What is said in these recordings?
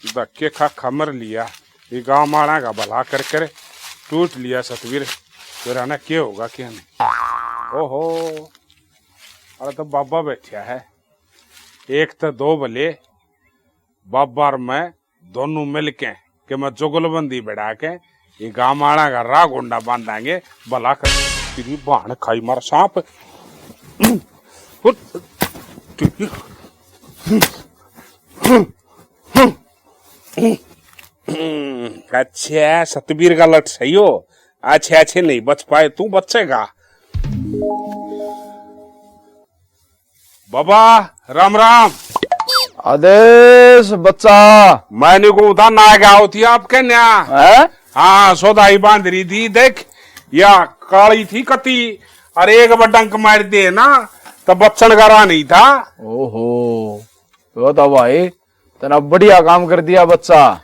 धक्के खा खमर लिया, ये गाँव मारा का भला कर कर टूट लिया सतवीर। फिर आना क्या होगा क्या नहीं। ओहो, अरे तो बाबा बैठा है, एक तो दो भले बाबा और मैं दोनों मिलके कि मैं जुगलबंदी बढ़ा के ये गाँव मारा का राह गोंडा बांधांगे भला कर। तेरी बाण खाई मार सांप। अच्छा सतबीर का लट सही हो, अच्छे अच्छे नहीं बच पाए, तू बचेगा। बाबा राम राम। आदेश बच्चा। मैंने को था ना क्या होती आपके न्या। हाँ सोदाई बांध रही थी, देख या काली थी कती, अरे एक बार डंक मार दे ना तब बच्चन करा नहीं था। ओहो तो भाई तना बढ़िया काम कर दिया बच्चा।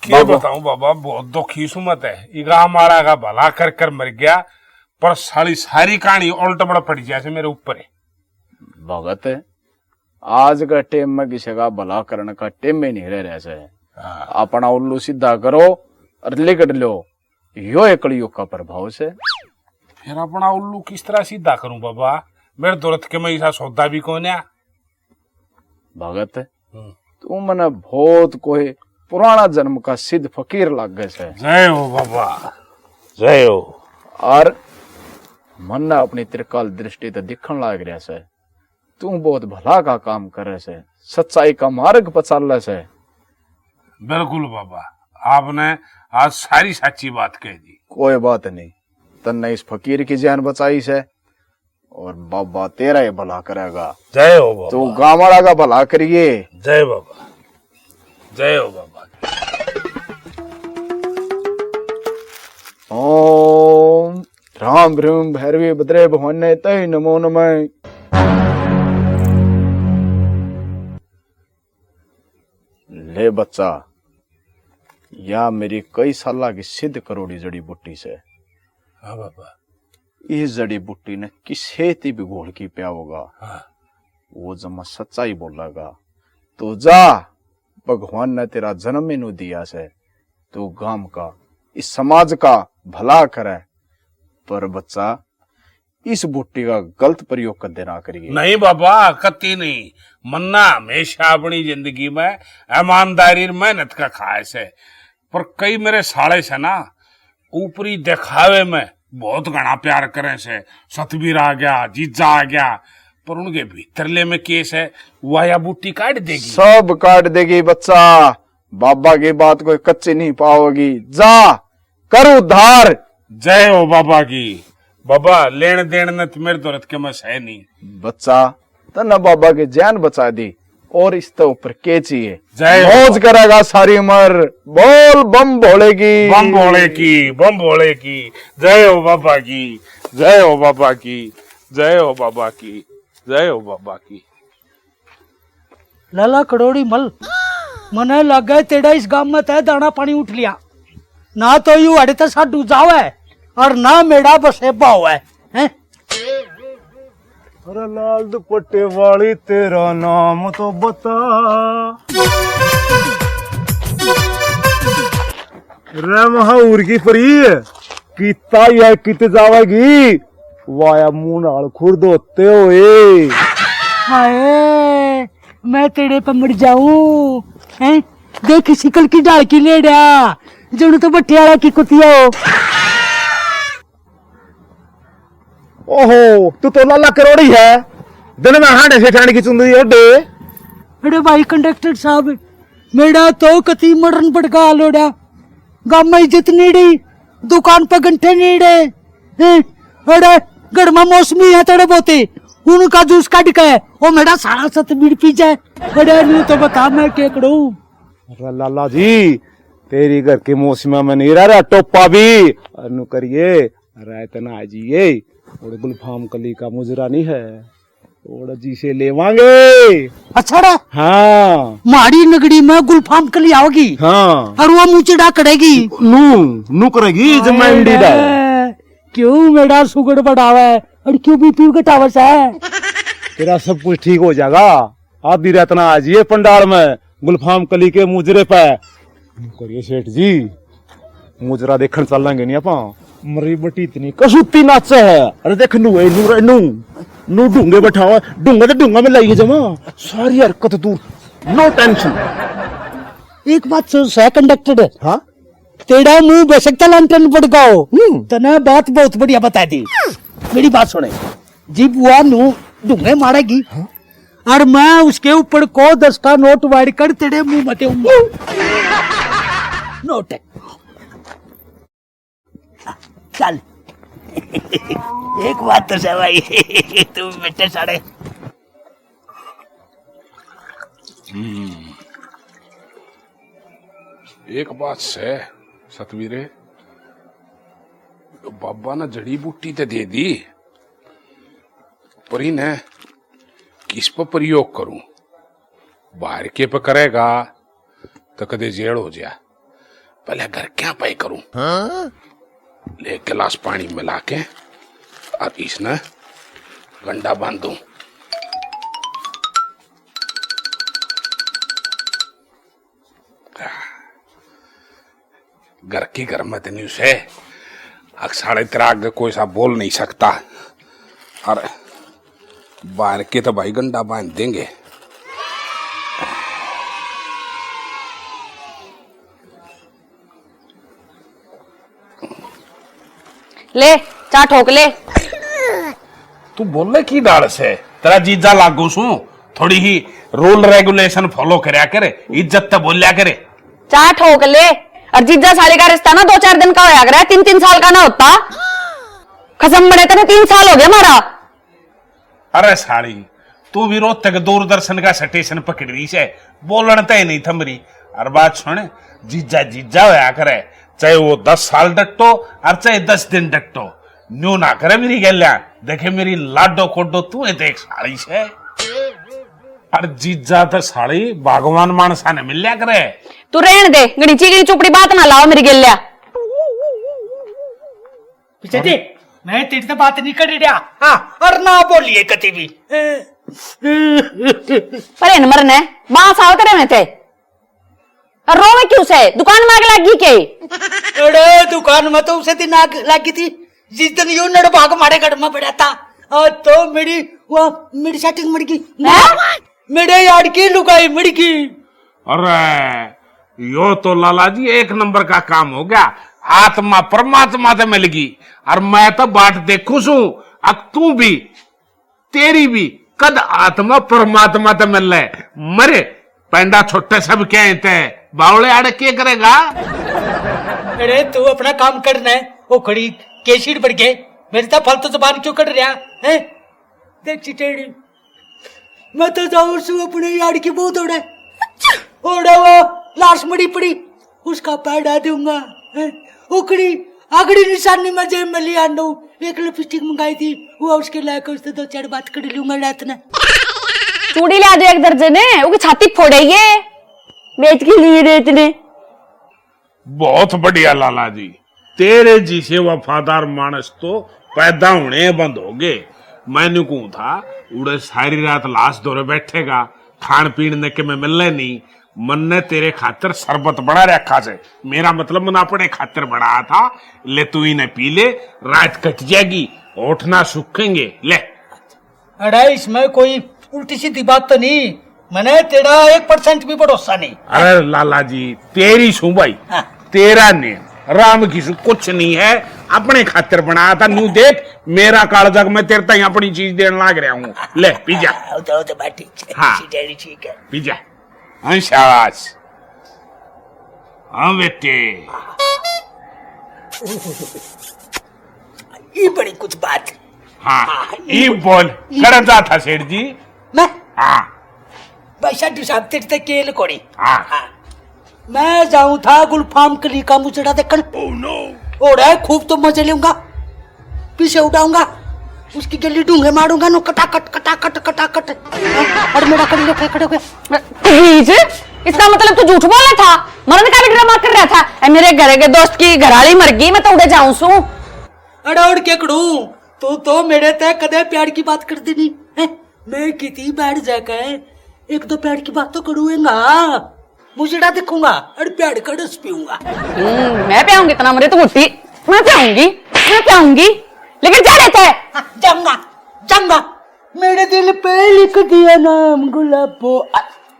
क्या बताऊं बाबा, बहुत दुखी सुमत है। इगा मारा का भला कर कर मर गया, पर सारी कहानी उल्ट बड़ा पड़ जैसे मेरे ऊपर है। भगत है आज का टेम में किसी का भला करने का टेम में नहीं रह रहे। अपना उल्लू सीधा करो और लिकट लो, यो एक कलयुग का प्रभाव से। फिर अपना उल्लू किस तरह सीधा करूं बाबा, मेरे दौलत के मैं ऐसा सौदा भी कौन है। भगत तू मने बहुत कोई पुराना जन्म का सिद्ध फकीर लग गए से। जय हो बाबा, जय हो। और मन अपनी त्रिकाल दृष्टि तो दिखन लग रहा से, तू बहुत भला का काम कर रहे से, सच्चाई का मार्ग पर चल रहे से। बिल्कुल बाबा, आपने आज सारी सच्ची बात कह दी। कोई बात नहीं, तन्ने इस फकीर की जान बचाई से और बाबा तेरा ही भला करेगा। जय हो बाबा। तू गांवड़ा का भला करिए। जय बाबा, जय हो बाबा। ओम राम भ्रूम भैरवी भद्रे भवने तय नमो नमः। ले बच्चा, या मेरी कई साल की सिद्ध करोड़ी जड़ी बूटी से। हाँ बाबा। इस जड़ी बूटी ने किसे भी घोल की पिया होगा। हाँ। वो जमा सच्चाई बोलेगा तो जा, भगवान ने तेरा जन्म ही नु दिया से, तू गांव का इस समाज का भला करे। पर बच्चा इस बूटी का गलत प्रयोग कर देना करिए। नहीं बाबा, कती नहीं। मन्ना हमेशा अपनी जिंदगी में ईमानदारी मेहनत का खास है, पर कई मेरे साले से ना ऊपरी दिखावे में बहुत घना प्यार करे से। सतबीर आ गया, जीजा आ गया, पर उनके भीतरले में केस है, वाया बूटी काट देगी। सब काट देगी बच्चा, बाबा की बात कोई कच्ची नहीं पाओगी। जा कर उद्धार। जय हो बाबा की। बाबा लेन देन न मेरे दौलत के मैं सह नहीं। बच्चा तना बाबा की जान बचा दी, और इसके ऊपर के चाहिए। जय मौज करेगा सारी उम्र। बोल बम भोले की, बम भोले की, बम भोले की। जय हो बाबा की, जय हो बाबा की, जय हो बाबा की, जय हो बाबा की। लाला कड़ोड़ी मल, मने लग गए तेरा इस गांव में तय दाना पानी उठ लिया ना, तो यू अड़े तो साडू जाओ है और ना मेरा बसे पाओ है। अरे लाल दुपट्टे वाली तेरा नाम तो बता। रे महाऊर की परी किता या कित जावेगी, वाया मुंह नाल खुर्द होते हुए। हाय मैं तेरे पर मर जाऊं हैं। देख शिकल की डाल की ले डा, जणू तो बटियाला की कुतिया हो। ओहो तू तो लाला करोड़ी है, दिन में हांडे से ठाणे की चुंदरी ओडे। अरे भाई कंडक्टर साहब, मेरा तो कती मरन पड़का लोड़ा। गांव में इज्जत नहीं रही, दुकान पे घंटे नहीं रहे। अरे गड़ में मौसमी है तेरे बोते, उनका जूस काट के वो मेरा सारा सतबीर पी जाए। अरे नहीं तो बता मैं क्या करूं। अरे लाला जी तेरी घर के मौसम में नहीं रहा टोपा भी अनु करिए। अरे इतना आजिए, और गुलफाम कली का मुजरा नहीं है, और जी से लेवांगे। अच्छा रा? हाँ माड़ी नगरी में गुलफाम कली आओगी। हाँ और वो मुचड़ा करेगी। नू करेगी जब मैं इंडी डाल। क्यों मेरा सुगड़ बढ़ावा है और क्यों बीपी घटावा है। तेरा सब कुछ ठीक हो जाएगा, आधी रात ना आ जाइए पंडाल में गुलफाम कली के मुजरे पे। करिए सेठ जी, मुजरा देखने चलेंगे नहीं अपा। मरी बटी इतनी कसूती नाचे है। अरे देख नू ए नू रे नू नू ढूंगे बैठाओ, ढूंगा तो ढूंगा में लाइए जमा सारी हरकत दूर, नो टेंशन। एक बात सोच है कंडक्टर, हाँ तेरा मुंह बेशकता लंटन पड़काओ, तना बात बहुत बढ़िया बता दी। मेरी बात सुने, जीप हुआ नू ढूंगे मारेगी और मैं उसके ऊपर को 10 का नोट वाड़ कर तेरे मुंह में दूंगा। नोट है। चल एक बात तो सवाई तुम बेटे साढ़े एक बात से सतवीरे, बाबा ने जड़ी बूटी तो दे दी, पर इन्हें किस पर प्रयोग करूं? बाहर के पे करेगा तो कदे जेड़ हो जाए, पहले घर क्या पे करूं? ले गिलास पानी मिला के और इसने गंडा बांध दूं। घर की घर में तो नहीं उसे अक्साड़े तिराग कोई सा बोल नहीं सकता, और बाहर के तो भाई गंडा बांध देंगे। ले चा ठोक ले। तू बोले की डाल से तेरा जीजा लागू सू, थोड़ी ही रूल रेगुलेशन फॉलो करया करे, इज्जत तो बोलिया करे। चा ठोक ले। और जीजा साले का रिश्ता ना 2-4 दिन का होया करे, 3-3 साल का ना होता। खसम बने तेरे 3 साल हो गया हमारा। अरे साड़ी, तू भी रोज तक दूरदर्शन का स्टेशन पकड़ रही है, बोलन तय नहीं थमरी। और बात सुन, जीजा जीजा होया करे, चाहे वो 10 साल डट्टो और चाहे 10 दिन डट्टो, न्यू ना करे मेरी गैल्या। देखे मेरी लाडो कोडो तू देख साड़ी से, और जीजा तो साड़ी भगवान मानसा ने मिल लिया करे। तू रहने दे, गणिची की चुपड़ी बात ना लाओ मेरी गैल्या। पीछे देख, मैं तेरे से बात नहीं कर रहा। हाँ, और ना बोलिए कभी भी। पर इन मरने बांस आओ तेरे में थे, और रोवे क्यों से? दुकान में आग लगी के? अरे दुकान में तो उसे दिन आग लगी थी जिस दिन यू नड़ भाग मारे गढ़ में पड़ा था, और तो मेरी सेटिंग मर गई, मेरे यार की लुगाई मर गई। अरे यो तो लाला जी एक नंबर का काम हो गया, आत्मा परमात्मा से मिल गई। और मैं तो बात देखू सू, अब तू भी तेरी भी कद आत्मा परमात्मा से मिल रहे। मरे पेंडा छोटे सब क्या थे, बावले आड़े क्या करेगा? अरे तू अपना काम करना है, वो खड़ी केसीर बढ़ गए, मेरी तो फालतू जबान क्यों कर रहा है? देख चिटेड़ी, मैं तो जाऊँ सू अपने यार की बहुत ओढ़े ओढ़े, वो लाश मड़ी पड़ी उसका पैड़ा दूंगा। उकड़ी आगड़ी निशानी में जेब में लिया नो, एक लिपस्टिक मंगाई थी, वो उसके लायक उससे 2-4 बात कर लूंगा रात ने। चूड़ी ला दो 1 दर्जन, उसकी छाती फोड़ेगी बेच के लिए रेत ने। बहुत बढ़िया लाला जी, तेरे जिसे वफादार मानस तो पैदा होने बंद हो गए। मैंने कहूं था उड़े सारी रात लाश दौरे बैठेगा, खान पीने के में मिलने नहीं। मन ने तेरे खातिर शरबत बना रखा से, मेरा मतलब मन अपने खातिर बनाया था। ले तू इन्हें पी ले, रात कट जाएगी, ओठना सूखेंगे। ले। अरे इसमें कोई उल्टी सीधी बात तो नहीं, मैंने तेरा 1% भी भरोसा नहीं। अरे लाला जी तेरी सू भाई, तेरा ने राम की सू कुछ नहीं है, अपने खातिर बनाया था। न्यू देख मेरा कालजग में तेरे ताई अपनी चीज देने लाग रहा हूँ। ले पी जा। हाँ ठीक है, पी जा। हाँ शाबाश। हाँ बेटे, ये बड़ी कुछ बात। हाँ ये बोल करता था सेठ जी। मैं हाँ पैसा साहब तेरे तक केल कोड़ी। हाँ मैं जाऊं था गुलफाम कली का मुचड़ा देखन। और है खूब तो मजे लूंगा, पीछे उठाऊंगा, उसकी गली ढूंढे मारूंगा नो, कटाकट कटाकट कटाकट। और मेरा कड़ी खड़े हो गया। इसका मतलब तू झूठ बोल रहा था, मरने का भी ड्रामा कर रहा था। मेरे घर के दोस्त की घरवाली मर गई, मैं तो उड़े जाऊं सू। अरे उड़ के कड़ू, तू तो मेरे तय कदे प्यार की बात कर देनी है। मैं कितनी बार जाकर एक दो पेड़ की बात तो करूँगा, मुझड़ा दिखूंगा और पेड़ का रस पीऊंगा। मैं पियाऊंगी इतना मरे तो मुट्ठी, मैं पियाऊंगी, लेकिन क्या रहता है? जाऊंगा जाऊंगा, मेरे दिल पे लिख दिया नाम गुलाबो,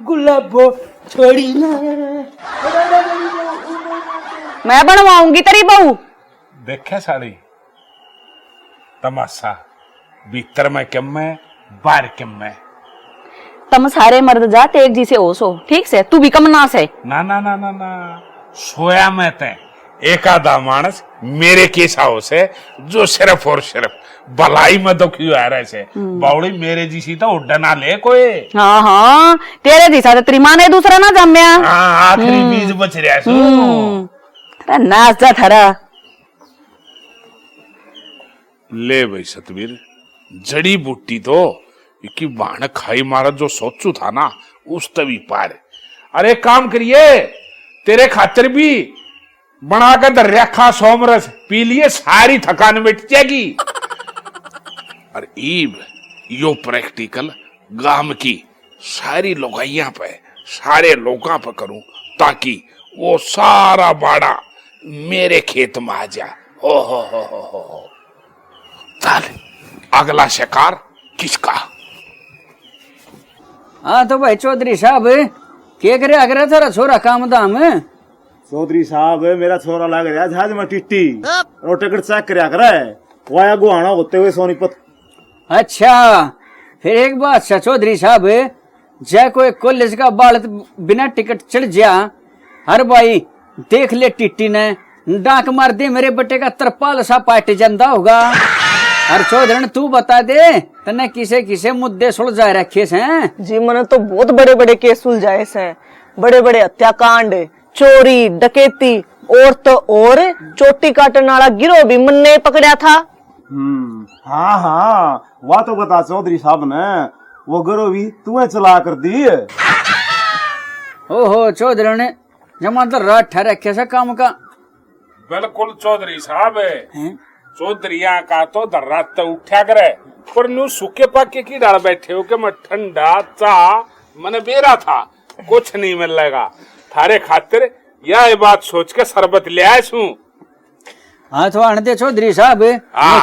गुलाबो छोड़ी ना। मैं बनवाऊंगी तेरी बहू। देखे साड़ी तमाशा, भीतर में कम है बाहर कम है। तुम सारे मर्द जाते एक जी से हो सो, ठीक से तू भी कम ना से। ना ना ना ना ना, सोया मैं ते एक आधा मानस मेरे केस हाउस है जो सिर्फ और सिर्फ भलाई में दुखी आ रहे से बावड़ी मेरे जी सी तो उड्डा ना ले कोई। हाँ हाँ, तेरे जी साथ तेरी माँ ने दूसरा ना जम्या। हाँ, आखिरी बीज बच रहा सो। अरे नाच जा थारा। ले भाई सतवीर, जड़ी बूटी तो इकी बाण खाई मारा जो सोचू था ना उस तभी पार। अरे काम करिए, तेरे खातिर भी बनाकर दर्या खा सोमरस पी लिए, सारी थकान मिट जाएगी। और ईब यो प्रैक्टिकल गांव की सारी लोगाइयां पे, सारे लोगों पे करूं ताकि वो सारा बाड़ा मेरे खेत में आ जा। हो चल अगला शिकार किसका? हाँ तो भाई चौधरी साहब के करे अगर थारा छोरा काम दाम? चौधरी साहब मेरा छोरा लग रहा जहाज में टिट्टी और टिकट चेक करया करे, वाया गुहाना होते हुए सोनीपत। अच्छा फिर एक बात सा चौधरी साहब, जय कोई कॉलेज का बालक बिना टिकट चढ़ जा, हर भाई देख ले टिट्टी ने डांक मार दे मेरे बेटे का तरपाल सा पाट ਜਾਂਦਾ होगा। हर चौधरी तू बता दे तने किसे किसे मुद्दे सुलझा रखे हैं? जी मैंने तो बहुत बड़े बड़े केस सुलझाए हैं, बड़े बड़े हत्याकांड, चोरी डकैती और तो और चोटी काटने वाला गिरोह भी मैंने पकड़ा था। हाँ हाँ, वह तो बता चौधरी साहब ने, वो गरो भी तुम्हें चला कर दी। ओहो चौधरी ने जमादार रात ठहरा कैसा काम का? बिल्कुल चौधरी साहब, चौधरिया का तो दर्रात तो उठा करे, पर नु सूखे पाके की डाल बैठे हो के मैं ठंडा चाह मैंने बेरा था, कुछ नहीं मिलेगा थारे खातिर। यह बात सोच के शरबत ले आया छू। हाँ तो आने दे चौधरी साहब,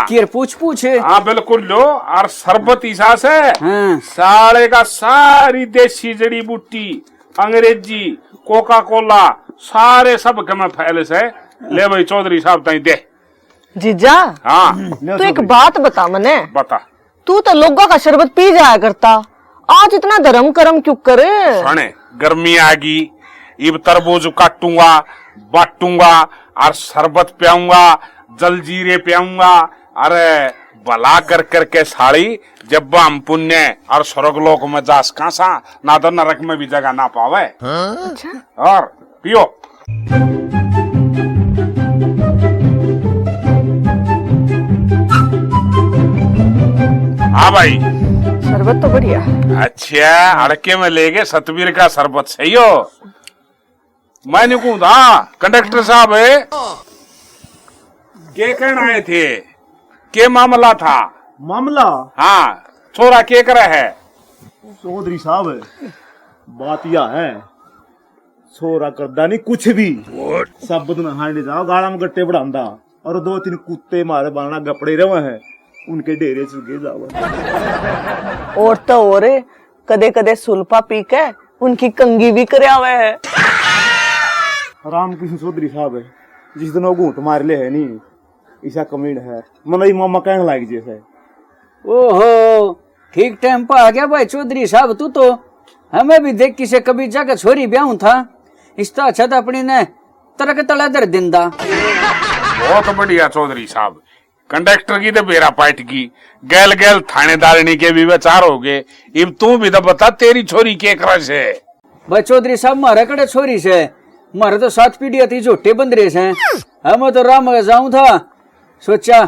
कीर पूछ। हाँ बिल्कुल लो, और शरबत ईसा से हाँ। सारे का सारी देसी जड़ी बूटी, अंग्रेजी, कोका कोला सारे सब के मैं फैले से ले भाई चौधरी साहब ताई दे। जीजा हाँ तू एक बात बता मने, बता। तू तो लोगों का शरबत पी जाया करता, आज इतना धर्म करम क्यों करे? सुने, गर्मी आ गई, इब तरबूज काटूंगा बाटूंगा और शरबत पियाऊंगा, जलजीरे पियाऊंगा। अरे भला कर करके साड़ी जब हम पुण्य और स्वर्गलोक में जास कासा ना तो नरक में भी जगह ना पावे। और पियो। हाँ भाई शरबत तो बढ़िया। अच्छा, अड़के में ले गए सतवीर का शरबत सही हो। मैंने कहूँ था कंडक्टर साहब के कहना आए थे, के मामला था? मामला? हाँ, छोरा के करे है? चौधरी साहब बात यह है, छोरा करदा नहीं कुछ भी, सब दिन हांडे जाओ गाड़ा में गट्टे बढ़ांदा और दो तीन कुत्ते मारे बाना गपड़े रहे हैं, उनके डेरे चुके जाओ। और तो और कदे कदे सुल्फा पी के उनकी कंगी भी करया हुए है। रामकृष्ण चौधरी साहब जिस दिन वो घूंट मार ले है नहीं, ऐसा कमीन है मन मामा कहने लाग जैसे। ओहो ठीक टाइम पर आ गया भाई चौधरी साहब, तू तो हमें भी देख किसे कभी जाकर छोरी ब्याह था, इसका अच्छा था अपनी ने तरक तला दर दिंदा। बहुत बढ़िया चौधरी साहब, कंडक्टर की तो बेरा पाइट की, गैल गैल थानेदारनी के भी विचार हो गए। अब तू भी तो बता तेरी छोरी के क्रश है? भाई चौधरी साहब मारा कड़े छोरी से, मारे तो 7 पीढ़ियां थी झोटे बंदरे से। हम तो राम जाऊं था, सोचा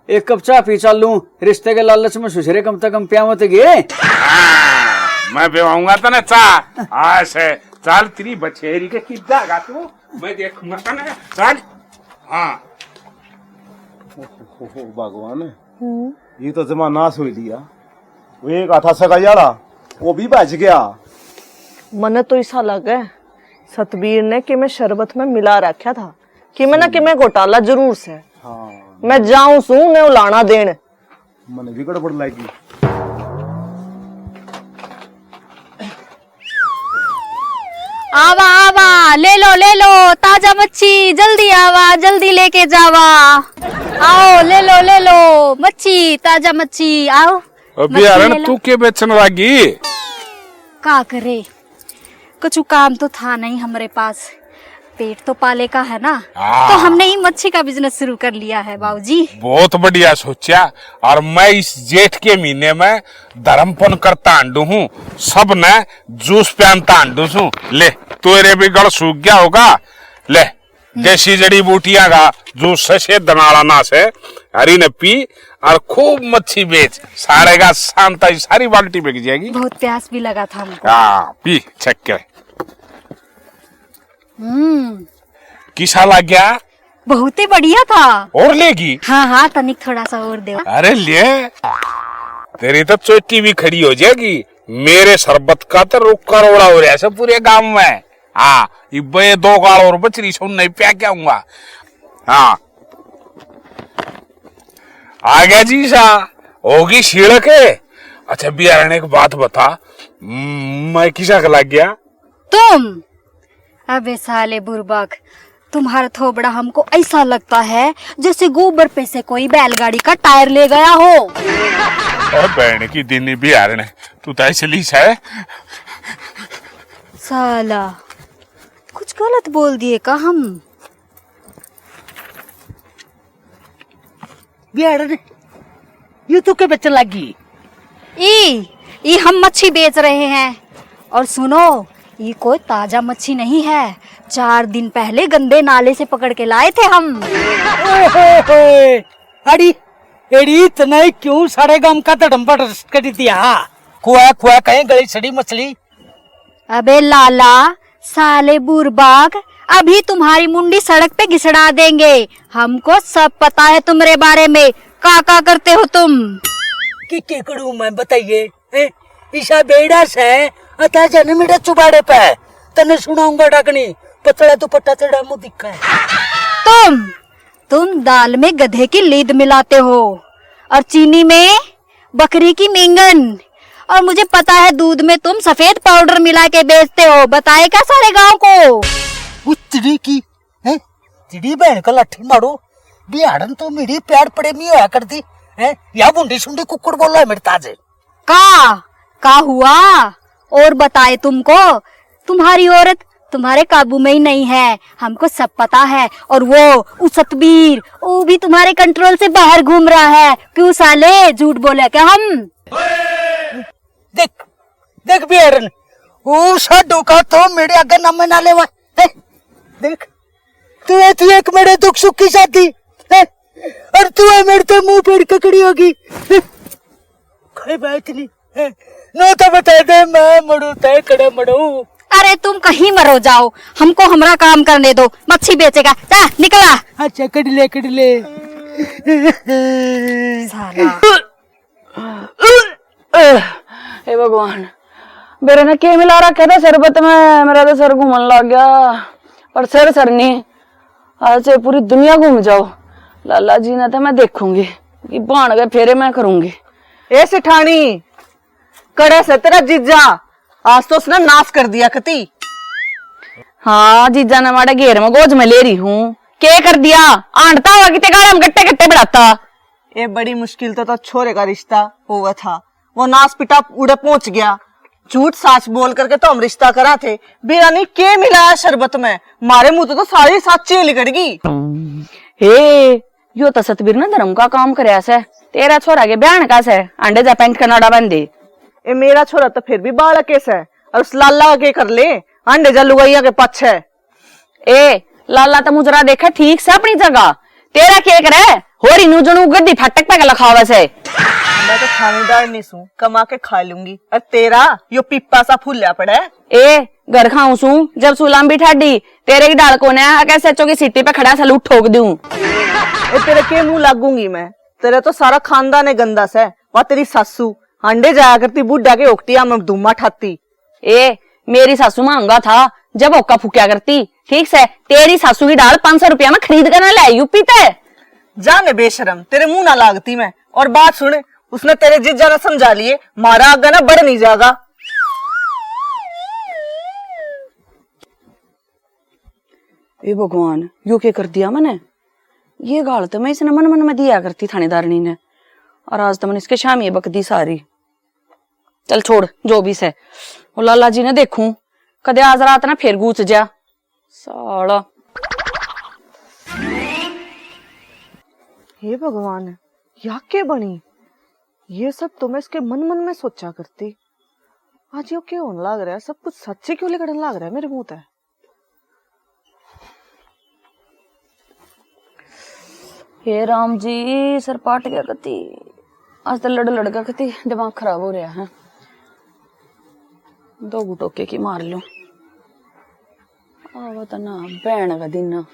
एक कप चाय पी चल लूं, रिश्ते के लालच में सुसरे कम से कम प्यामत गए। मैं पिवाऊंगा तो ना चाह आज से, चल तेरी बछेरी के किद्दा गा तू, मैं देखूंगा तो ना, चल। हाँ भगवान ये तो जमा नाश हो लिया। वो एक आथा सगा यारा वो भी बच गया, मन तो ऐसा लगे सतबीर ने कि मैं शरबत में मिला रखा था कि मैं ना कि मैं घोटाला जरूर से। हाँ मैं जाऊं सू ने उलाना देन। मन भी गड़बड़ लगी। आवा आवा, ले लो ताजा मच्छी, जल्दी आवा, जल्दी लेके जावा। आओ ले लो मच्छी, ताजा मच्छी, आओ। अभी यार तू के बेचने लगी? का करे, कुछ काम तो था नहीं हमारे पास, पेट तो पाले का है ना, तो हमने ही मच्छी का बिजनेस शुरू कर लिया है बाबूजी। बहुत बढ़िया सोचा। और मैं इस जेठ के महीने में धर्मपन करता आंडू हूँ, सब ने जूस पहनता आंडू हूँ। ले तेरे भी गल सूख गया होगा, ले देसी जड़ी बूटियां का जूस से दनाला ना से हरी ने पी और खूब मच्छी बेच, सारे का शांता सारी बाल्टी बिक जाएगी। बहुत प्यास भी लगा था हमको। हाँ पी चेक के। किसा लग गया? बहुत ही बढ़िया था। और लेगी? हाँ तनिक थोड़ा सा और दे। अरे ले, तेरी तो चोटी भी खड़ी हो जाएगी। मेरे शरबत का तो रुक्का रोड़ा हो रहा है पूरे गांव में। हाँ ये 2 गाल और बचरी सुन नहीं प्या क्या हूँ। हाँ आ गया जी सा होगी सीढ़क। अच्छा बिहार ने एक बात बता, मैं किसा का लग गया? तुम? अबे साले बुर्बक, तुम्हारा थोबड़ा हमको ऐसा लगता है जैसे गोबर पे से कोई बैलगाड़ी का टायर ले गया हो। और बहन की दिन बिहार ने तू तो ऐसे लीस है। साला कुछ गलत बोल दिए का हम? बिहार ने ये तो के बेचने लगी? ई हम मच्छी बेच रहे हैं। और सुनो, ये कोई ताजा मच्छी नहीं है, 4 दिन पहले गंदे नाले से पकड़ के लाए थे हम। अड़ी एड़ी तने क्यों सारे गांव का तड़म्पट कर दिया? खुआ कहीं गली सड़ी मछली। अबे लाला साले बुरबाग, अभी तुम्हारी मुंडी सड़क पे घिसड़ा देंगे। हमको सब पता है तुम्हारे बारे में, का करते हो तुम। कि करूं मैं बताइए? ईशा बेड़ा से अता जाने मेरा चुबाड़े पे तने सुनाऊंगा डाकनी, पतला तो पट्टा चढ़ा मुंह दिखा है। तुम दाल में गधे की लीद मिलाते हो और चीनी में बकरी की मींगन, और मुझे पता है दूध में तुम सफेद पाउडर मिला के बेचते हो। बताए क्या सारे गांव को? वो चिड़ी की है, चिड़ी बहन का लाठी मारो। बिहाड़न तो मेरी प्यार पड़े में होया करती है, या बुंडी सुंडी कुकुड़ बोला है मेरे ताजे। का हुआ? और बताए तुमको, तुम्हारी औरत तुम्हारे काबू में ही नहीं है, हमको सब पता है। और वो सतबीर, वो भी तुम्हारे कंट्रोल से बाहर घूम रहा है। क्यों साले झूठ बोले क्या हम? देख बिहारन, वो साडू का तो मेरे आगे नाम ना लेवा। देख तू एक मेरे दुख सुख की शादी है, और तू है मेरे तो मुंह पेड़ ककड़ी होगी। कोई बात नहीं, नो तो बता दे, मैं मरू तय कड़े मरू। अरे तुम कहीं मरो जाओ, हमको हमारा काम करने दो। मच्छी बेचेगा, जा निकला। अच्छा कड़ ले साला। हे भगवान, मेरे ने क्या मिला रखा था शरबत में? मेरा तो सर घूमने लग गया। पर सर नहीं, आज से पूरी दुनिया घूम जाओ। लाला जी ने तो मैं देखूंगी कि बाण गए फेरे मैं करूंगी। ए सेठानी, कड़े से तेरा जीजा आज तो उसने नाश कर दिया कती। हाँ जीजा ने माड़ा घेर में गोज में ले रही हूँ। क्या कर दिया? आंटता हुआ कि तेरा हम गट्टे गट्टे बढ़ाता। ये बड़ी मुश्किल तो छोरे का रिश्ता हुआ था, वो नाश पिटा उड़े पहुंच गया। झूठ साच बोल करके तो हम रिश्ता करा थे। बिरानी के मिलाया शरबत में? मारे मुंह तो सारी साची लिकड़ गई। हे यो तो सतबीर ने धर्म का काम करया से। तेरा छोरा के बयान का से अंडे जा पेंट कनाडा बन दे। ए मेरा छोरा तो फिर भी बाड़ा केस है, और उस लाला के कर ले अंडे जा लुगाइया के पाछे। ए लाला तो मुजरा देखा ठीक से अपनी जगह। तेरा क्या करे? होरी नु जनू गड्डी फटक पे लखावे से। मैं तो थानेदार नहीं सू, कमा के खा लूंगी। और तेरा यो पिप्पा सा फूलिया पड़ा है। ए घर खाऊं सू जब सुलाम भी ठाडी तेरे की डाल को ने कैसे चो की सीटी पे खड़ा सलूट ठोक दूं। ए तेरे के मुंह लागूंगी मैं? तेरे तो सारा खानदान है गंदा से। वह तेरी सासू अंडे जाया करती बुढ़ा के ओकटिया में धुमा ठाती। ए मेरी सासू मांगा था जब ओका फूकिया करती। ठीक से तेरी सासू की दाल 500 रुपया में खरीद कर ना ले यूपी ते। जाने बेशरम, तेरे मुंह ना लागती मैं। और बात सुन, उसने तेरे जीजा ने समझा लिए, मारा आगे ना बढ़ नहीं जाएगा। ए भगवान, यो क्या कर दिया मैंने? ये गाल तो मैं इसने मन मन में दिया करती थानेदारनी ने, और आज तो मैंने इसके शामी बकदी सारी। चल छोड़ जो भी से, वो लाला जी ने देखूं कदे आज रात ना फिर गूच जा साला। हे भगवान, या के बनी? ये सब तो मैं इसके मन मन में सोचा करती। आज यो क्यों होने लग रहा है? सब कुछ सच्चे क्यों लिखने लग रहा है मेरे मुंह पे? हे राम जी, सर पाट गया कती। आज तो लड़का कती दिमाग खराब हो रहा है। 2 गुटोके की मार लो। आवत ना बहन का दिन।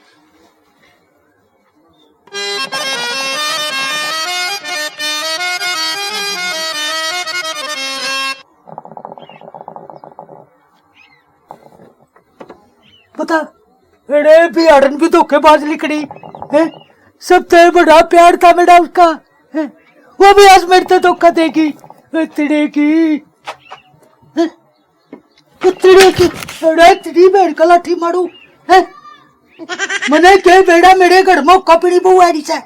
पता अरे भी अड़न भी धोखेबाज निकली है। सबसे बड़ा प्यार था मेरा उसका है? वो भी आज मेरे से धोखा देगी। तिड़े की अरे तिड़ी बेड़ का लाठी मारू है। मने के बेड़ा मेरे घर में कपड़ी बुआरी से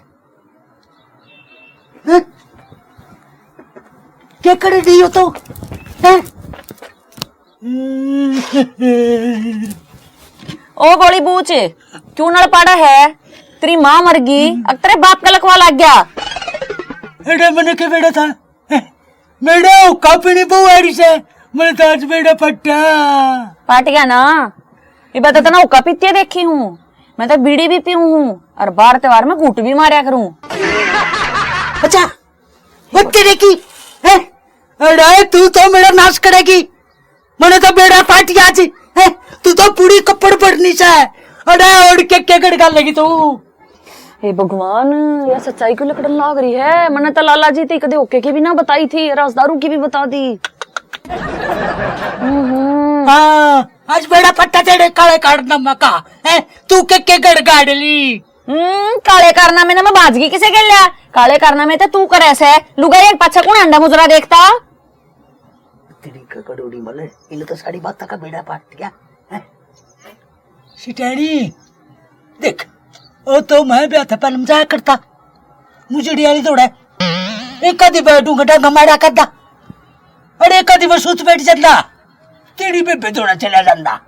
क्या कर रही हो तो है? ओ गोली बूच, क्यों नड़ पड़ा है? तेरी माँ मर गई, अब तेरे बाप का लकवा लग गया। अरे मैंने क्या बेड़ा था? मेरा कपड़ी बुआरी से मैंने तो आज बेड़ा पट्टा पाट गया ना। ये बता ना उका पीती देखी हूँ मैं तो, बीड़ी भी पीऊँ हूँ और बार त्योहार में घूट भी मारा करूँ। अच्छा वो तेरे की है? अरे तू तो मेरा नाश करेगी। मैंने तो बेड़ा पाट गया आज है। तू तो पूरी कपड़ पड़नी से है। अरे उड़ के गड़गा लगी तू। हे भगवान, यह सच्चाई क्यों लकड़न लाग रही है? मैंने तो लाला जी थी कदे ओके की भी ना बताई थी, राजदारू की भी बता दी। हाँ आज बेड़ा पट्टा तेरे काले कारनामा का है। तू के गड़गाड़ ली। काले कारनामे ना मैं बाजगी किसे कर लिया? काले कारनामे तो तू करे से लुगाई एक पाछा कौन अंडा मुजरा देखता। तेरी का कड़ोड़ी मले इन तो साड़ी बात का बेड़ा पाट गया है। सिटाड़ी देख, ओ तो मैं भी था पहले मजाक करता। मुझे डियाली दौड़ा एक आधी बैठूंगा डांगा मारा करता। अरे एक आधी वो सूत बैठ जाता, तेरी बेबे दौड़ा चला जाता।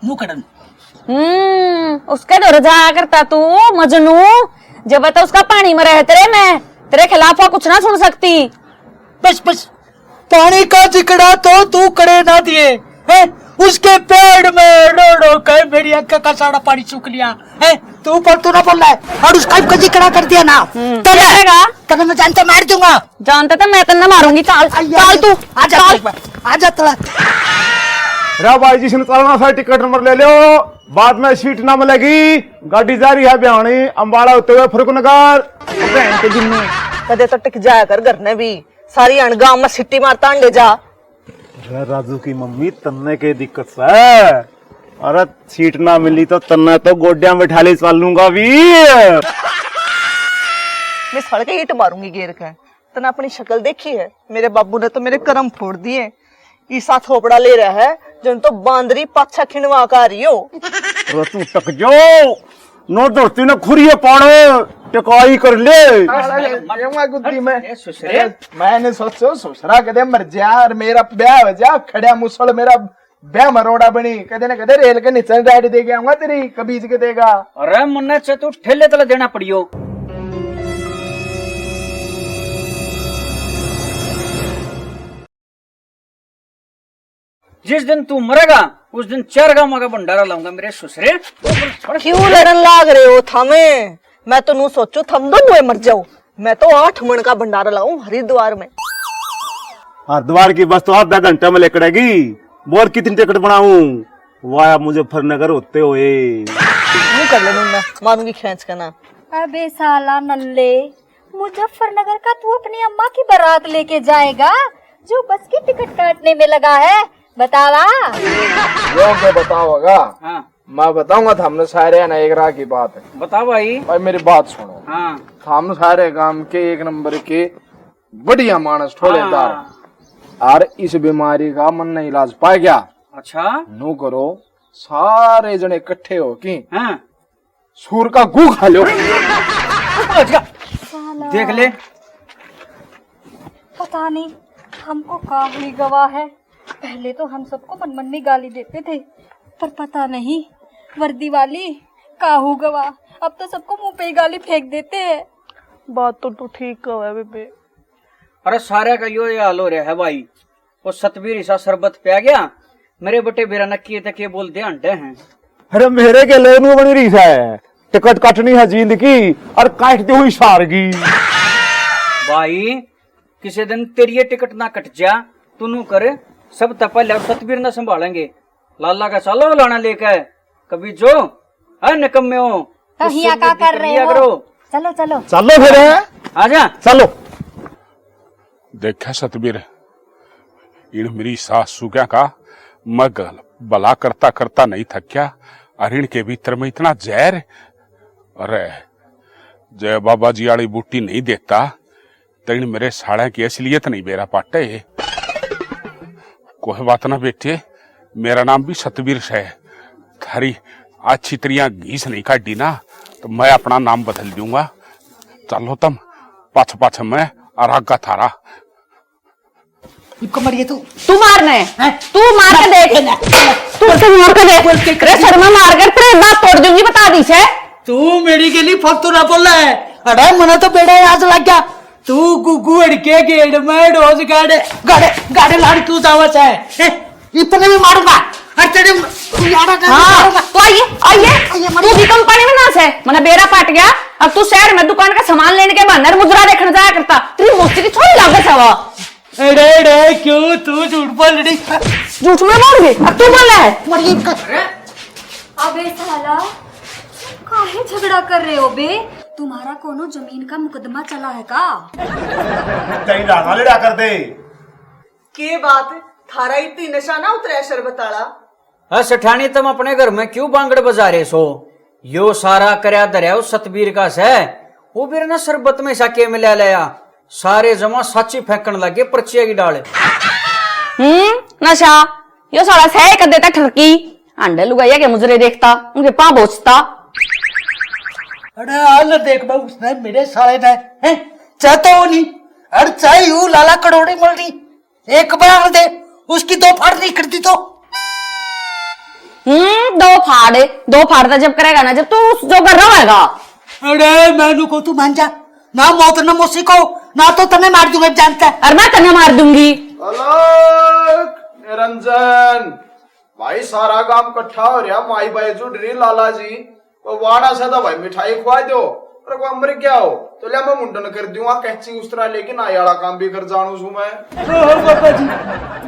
मुकड़न उसके दौर जाया करता तू मजनू। जब तो उसका पानी में रह तेरे, मैं तेरे खिलाफ कुछ ना सुन सकती। बस पानी का जिकड़ा तो तू करे ना दिए है। उसके पेड़ में रो कर मेरी आंख का सारा पानी सूख लिया है। तू ऊपर तू ना बोल रहा है और उसका का जिकड़ा कर दिया ना तब मैं जानता मार दूंगा। जानता तो मैं तेना मारूंगी। चाल तू आजा थोड़ा। रा भाई जी से चलना सा, टिकट नंबर ले लो, बाद में सीट ना मिलेगी। गाड़ी जा रही है बिहानी अंबाला होते हुए फरुखनगर। कदे तो टिक जाया कर घर ने भी, सारी अणगांव में सिट्टी मारता अंडे जा। अरे राजू की मम्मी तन्ने के दिक्कत से, अरे सीट ना मिली तो तन्ने तो गोड्या में ठाली चल लूंगा भी। मैं सड़के ईट मारूंगी घेर के। तने अपनी शक्ल देखी है? मेरे बाबू ने तो मेरे कर्म फोड़ दिए। ईसा थोपड़ा ले रहा है जो तो बांदरी पाछा खिंडवा का रही हो। तू टक जो नो दौड़ती ना खुरिये पाड़ो टकाई कर ले। मैंने सोचो ससुरा कदे मर जा और मेरा ब्याह हो जा, खड़ा मुसल मेरा ब्याह मरोड़ा बनी। कदे न कदे रेल के नीचे डाड़ी दे के आऊंगा तेरी कबीज के देगा। अरे मुन्ने से तू ठेले तले देना पड़ियो। जिस दिन तू मरेगा उस दिन 4 गांव का भंडारा लाऊंगा मेरे ससुरे। क्यों लड़न लाग रहे हो थामे? मैं तो नू सोचू थम दोनों मर जाओ। मैं तो 8 मन का भंडारा लाऊं हरिद्वार में। हरिद्वार की बस तो आधा घंटा में लेकड़ेगी। बोल कितनी टिकट बनाऊं? वाया मुजफ्फरनगर होते हुए कर ले मैं मानूंगी खींच का ना। अबे साला नल्ले, मुजफ्फरनगर का तू अपनी अम्मा की बारात लेके जाएगा जो बस की टिकट काटने में लगा है? बतावा। यो के बताओगा, हाँ मैं बताऊंगा थामने सारे ना एक राह की बात है। बताओ भाई। भाई मेरी बात सुनो, हाँ थाम सारे गांव के एक नंबर के बढ़िया मानस ठोलेदार, और इस बीमारी का मन नहीं इलाज पा गया। अच्छा। नो करो सारे जने इकट्ठे हो कि हाँ सूर का गू खा लो। देख ले। पता नहीं हमको का हुई गवाह है। पहले तो हम सबको मन मन में गाली देते थे, पर पता नहीं वर्दी वाली काहू गवाह अब तो सबको मुंह पे ही गाली फेंक देते हैं। बात तो तू ठीक कहो है बेबे। अरे सारे का यो हाल हो रहा है भाई। वो सतबीर ईसा शरबत पे गया, मेरे बटे बेरा नक्की तक ये बोलते अंडे हैं। अरे मेरे के लेनू बनी रही है, टिकट कटनी है जिंदगी और काटती हुई सारगी। भाई किसी दिन तेरी ये टिकट ना कट जा, तू नू कर सब तपल सतबीर ना संभालेंगे। लाला का चालो लाना लेकर कभी जो है निकम्मे हो तो हिया का कर रहे हो? चलो चलो चलो फिर आजा चलो। देखा सतबीर, इन मेरी सासू क्या का मगल भला करता करता नहीं थक क्या, और इनके भीतर में इतना जहर। अरे जय बाबा जी वाली बूटी नहीं देता तो इन मेरे साड़ा की असलियत नहीं बेरा पाटे। कोई बात ना बेटे, मेरा नाम भी सतबीर है। थारी अच्छी तरिया घीस नहीं काटी ना तो मैं अपना नाम बदल दूंगा। चलो तुम पाछ पाछ मैं और आगा थारा। कमरिए तू मारना है, तू मार के देख, तू मार के देख। अरे शर्मा मार कर तेरे बात तोड़ दूंगी, बता दी से। तू मेरी के लिए फालतू ना बोल रहा है। अरे मना तो बेड़ा याद लग गया। तू गुगु अड़के गेड़ में डोज गाड़े गाड़े गाड़े लाड़ तू जावत है। इतने में मारूंगा और तेरे यारा का हाँ तो आइए आइए, तू भी कंपनी में ना से मैंने बेरा पाट गया। अब तू शहर में दुकान का सामान लेने के बहाने मुजरा देखने जाया करता, तेरी मोस्ती की थोड़ी लागत है वो। अरे अरे क्यों तू झूठ बोल रही? झूठ में बोल गई, अब तू बोल रहा है। अबे साला काहे झगड़ा कर रहे हो बे? तुम्हारा कोनो जमीन का मुकदमा चला है का? कहीं रागा लड़ा कर दे। के बात थारा इतनी नशा ना उतरा शरबताला? हाँ सेठानी, तुम अपने घर में क्यों बांगड़ बजा रहे सो? यो सारा करया दरिया उस सतबीर का से, वो भी ना शरबत में साके में ले लिया, सारे जमा साची फेंकन लगे पर्चिया की डाले। नशा यो सारा सह कर देता ठरकी, अंडे लुगाइया के मुजरे देखता, उनके पांव बोचता। अरे हाल देख बा, उसने मेरे साले ने हैं चाहता हो नहीं, अरे चाहे यू लाला कड़ोड़ी मिल रही, एक बार दे उसकी दो फाड़ नहीं करती तो। दो फाड़ जब करेगा ना, जब तू जो कर रहा होगा। अरे मैनू को तू मान जा ना, मौत न मौसी को ना, तो तने मार दूंगा जानता है। और मैं तने मार दूंगी। अलग निरंजन भाई, सारा काम इकट्ठा हो रहा, माई भाई जुड़ रही, लाला जी वो वाड़ा से तो भाई मिठाई खुआ दो, और को मर गया हो तो लिया मैं मुंडन कर दूंगा, कैची उस तरह लेकिन आई वाला काम भी कर जानू छू मैं। बाबा जी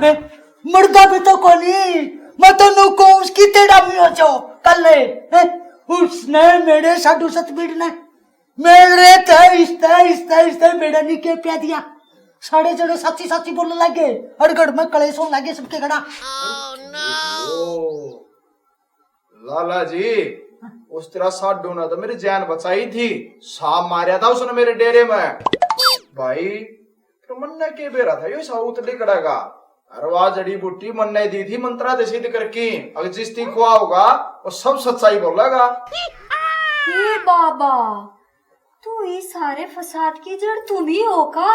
मैं मुर्दा भी तो कोनी, मैं तो नुको उसकी तेरा भी हो जाओ कल है। उसने मेरे साधु सतबीर ने मेरे इस्ता बेड़ा नहीं के प्या दिया, साढ़े जड़े साची साची बोलने लगे, और गढ़ में कलेश होने लगे सबके गड़ा। लाला जी उस तरह साडू ने तो मेरी जान बचाई थी, सांप मारा था उसने मेरे डेरे में भाई, तो मन ने के बेरा था यो साउथ लिकड़ेगा, अरे वाह जड़ी बूटी मन ने दी थी मंत्रा दे सिद्ध करके, अगर जिसती खुआ होगा वो सब सच्चाई बोलेगा। ये बाबा तू ये सारे फसाद की जड़ तुम ही हो का?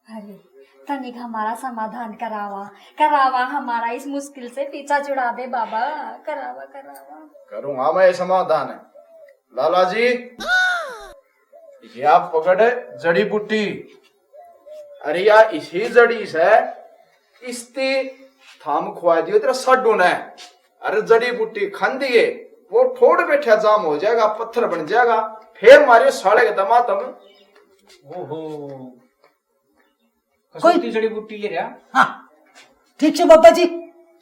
अरे तनिक हमारा समाधान करावा हमारा इस मुश्किल से पीछा छुड़ा दे बाबा, करावा करूंगा मैं समाधान है। लाला जी ये आप पकड़ जड़ी बूटी, अरे या इसी जड़ी से इसती थाम खुआ दियो तेरा साडू ने, अरे जड़ी बूटी खान दिए वो ठोड़ बैठा जाम हो जाएगा, पत्थर बन जाएगा, फिर मारियो साले के दमा तुम। ओहो कोई जड़ी बूटी ले रहा। हाँ ठीक है बाबा जी,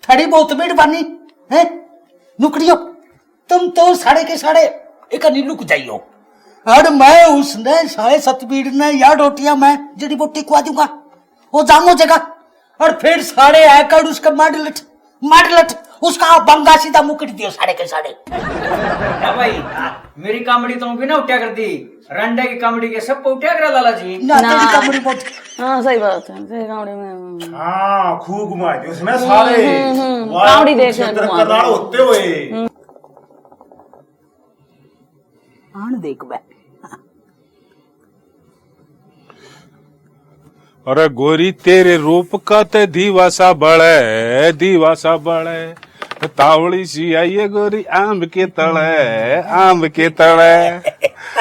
थड़ी बहुत मेहरबानी है। नुकड़ियो तुम तो साढ़े के साढ़े एक नहीं लुक जाइयो, और मैं उसने साढ़े सतबीर ने या रोटियां मैं जड़ी बूटी खुआ दूंगा, वो जाम हो जाएगा, और फिर साढ़े आकर उसका माडलट उसका बंगा सीधा मुकट दियो साढ़े के साढ़े। क्या भाई मेरी कॉमेडी तो भी ना उठा कर दी, रंडे की कॉमेडी के सब उठा कर लाला जी। ना तेरी कमरी बहुत हाँ सही बात है, सही कॉमेडी में हाँ खूब घुमा दी उसने सारे कॉमेडी देख करनाल होते हुए। आन देख बे। अरे गोरी तेरे रूप का ते दीवासा बड़े तावड़ी सी आई है गोरी आम के तले।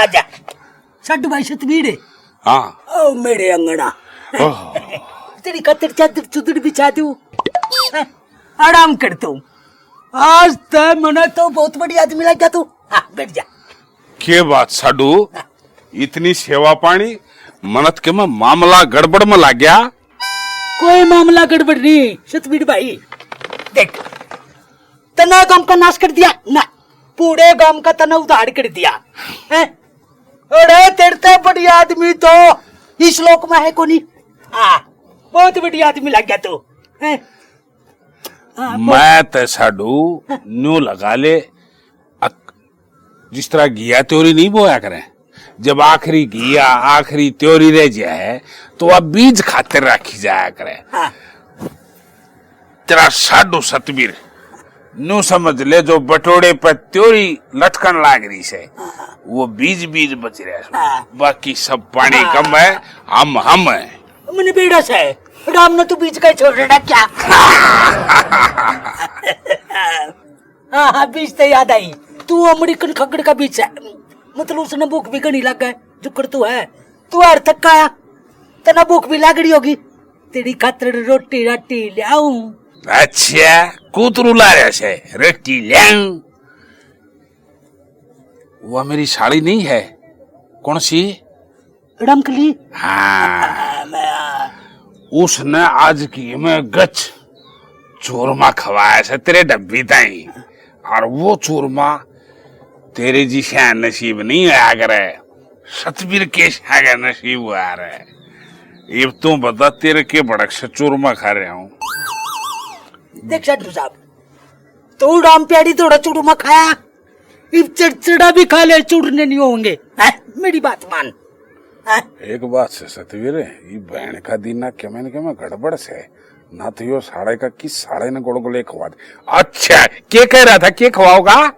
आजा छड्ड भाई सतवीर। हाँ ओ मेरे अंगड़ा तेरी कतर चादर चुदड़ बिछा दूं, आराम करता हूँ। आज तय मना तो बहुत बड़ी आदमी लग गया तू। हाँ बैठ जा। के बात साडू इतनी सेवा पानी मनत के में मामला गड़बड़ में लग गया। कोई मामला गड़बड़ नहीं सतवीर भाई। देख तना गांव का नाश कर दिया ना, पूरे गांव का तना उधार कर दिया है। अरे तेरे बड़ी आदमी तो इस लोक में है कोनी। हाँ बहुत बड़ी आदमी लग गया तू है। मैं तो साडू न्यू लगा ले जिस तरह घिया त्योरी नहीं बोया करें, जब आखिरी घिया आखिरी त्योरी रह जाए तो अब बीज खातिर रखी जाया करे। तेरा साडू सतबीर न्यू समझ ले, जो बटोड़े पर त्योरी लटकन लाग रही से वो बीज बच रहे, बाकी सब पानी कम है। हम है मैंने बेड़ा से राम ने तू बीच का छोड़ रहा क्या। हाँ बीच तो याद आई, तू अमेरिकन खगड़ का बीच है, मतलब उसने भूख भी गनी लग गए जुकर तू है। तू हर तक आया तना भूख भी लग रही होगी, तेरी खातर रोटी राटी ले आऊं। अच्छा कूतरू ला रहे से रोटी ले। वो मेरी साड़ी नहीं है, कौन सी रमकली। हाँ उसने आज की में गच चूरमा खवाया से तेरे डब्बी ताई, और वो चूरमा तेरे जी शान नसीब नहीं आया करे, सतबीर के शान नसीब हुआ रहे। ये तू बता तेरे के बड़क से चूरमा खा रहा हूँ। देख सड्डू साहब तू राम प्यारी थोड़ा चूरमा खाया, इब चिड़चिड़ा भी खा ले चूरने नहीं होंगे। मेरी बात मान। एक बात से सतवीर, ये बहन का दिन ना क्या मैंने गड़बड़ से ना तो यो साड़े का किस साड़े ने गुड़गुले खवा दे। अच्छा क्या कह रहा था, क्या खवाओगा?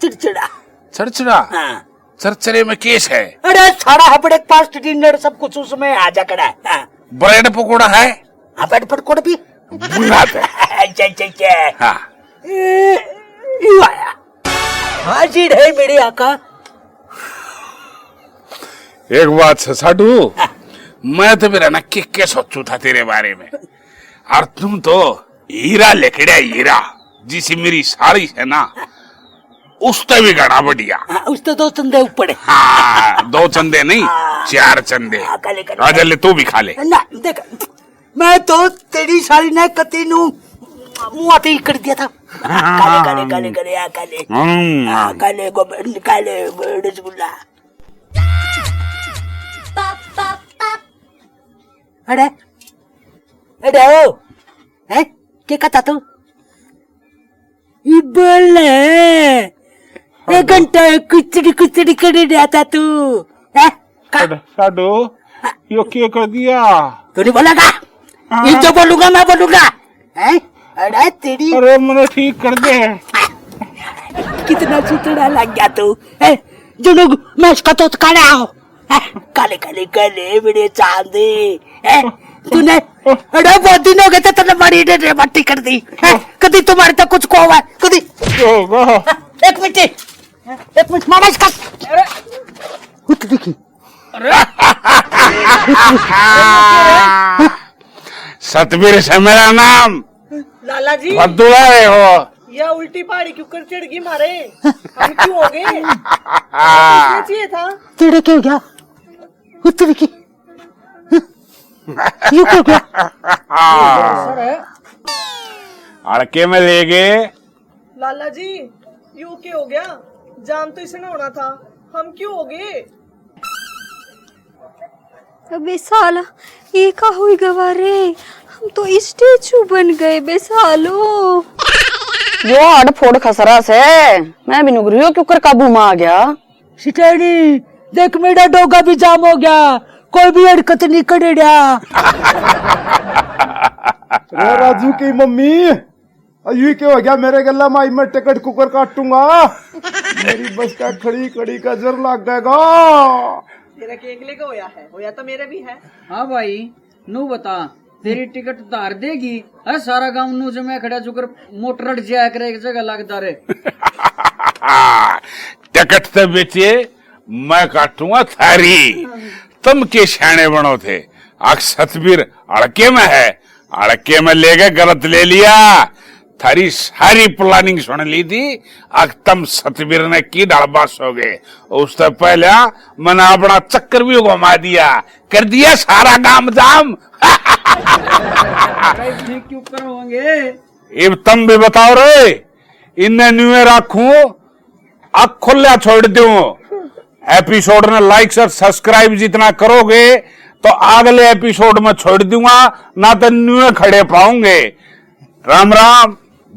चिड़चिड़ा चरचरा। हाँ। चरचरे में केस है। अरे सारा ब्रेकफास्ट डिनर सब कुछ उसमें आ जा कड़ा। ब्रेड पकोड़ा है। हाँ ब्रेड पकोड़ा भी बुलाते हाँ। आया हाजिर है मेरे आका। एक बात से साडू, मैं तो मेरा ना क्या सोचू था तेरे बारे में, और तुम तो हीरा लेकड़ा हीरा जिसी मेरी साड़ी है ना उससे भी गड़ा बढ़िया। उस तो 2 चंदे ऊपर। हाँ 2 चंदे नहीं 4 चंदे। राजा ले तू भी खा ले ना। देख मैं तो तेरी साड़ी ने कती नु मुंह आते ही कर दिया था। काले काले काले काले काले काले काले रसगुल्ला। अरे अरे ओ हैं क्या कहता तू? बोले 1 घंटा कुचड़ी कर रहा था तू। साडू यो क्या कर दिया? तू नहीं बोलेगा? ये जो बोलूंगा मैं बोलूंगा। अरे तेरी अरे मैंने ठीक कर दे। कितना सुतड़ा लग गया तू। जो मैं इसका तो काले आओ काले काले काले मेरे चांदी। तूने अरे बहुत दिन हो गए थे तूने मारी ने मट्टी कर दी। कभी तुम्हारे तक कुछ को हुआ कभी? एक मिनट मामा इसका देखी सतबीर से मेरा नाम लाला जी बदुआ हो। यह उल्टी पहाड़ी क्यों कर चढ़ गई मारे? हम क्यों हो गए? चाहिए था तेरे क्या हो गया? उत्तर की यू क्या हो गया? अड़के में ले गए लाला जी यू क्या हो गया? जान तो इसे न होना था, हम क्यों हो गए? अबे साला ये का हुई गवा रे, हम तो स्टेचू बन गए बेसालो। जो हड फोड़ खसरा से मैं भी नुगरी क्यों कर काबू में आ गया। सिटेनी देख मेरा डोगा भी जाम हो गया, कोई भी हरकत नहीं करेगा। राजू की मम्मी ये क्या हो गया मेरे गला माई में टिकट कुकर काटूंगा। मेरी बस का खड़ी खड़ी का जर लग जाएगा। तेरा केक लेके होया तो मेरे भी है। हाँ भाई नू बता तेरी टिकट उतार देगी। अरे सारा गांव नू जमे खड़ा चुकर मोटर जाया करे एक जगह लगता रे। टिकट तो बेचे मैं काटूंगा थारी। तुम के शाने बनो थे। सतबीर अड़के में है, अड़के में ले गए गलत ले लिया। थारी सारी प्लानिंग सुन ली थी। तुम सतबीर ने की डालबास हो गए। उससे पहले मैंने अपना चक्कर भी घुमा दिया, कर दिया सारा काम जाम। ठीक क्यों करोगे? अब तुम भी बताओ रे, इन्हें न्यू रखूं अब खुला छोड़ दूं। एपिसोड ने लाइक और सब्सक्राइब जितना करोगे तो अगले एपिसोड में छोड़ दूंगा, ना तो न्यू खड़े पाओगे। राम राम।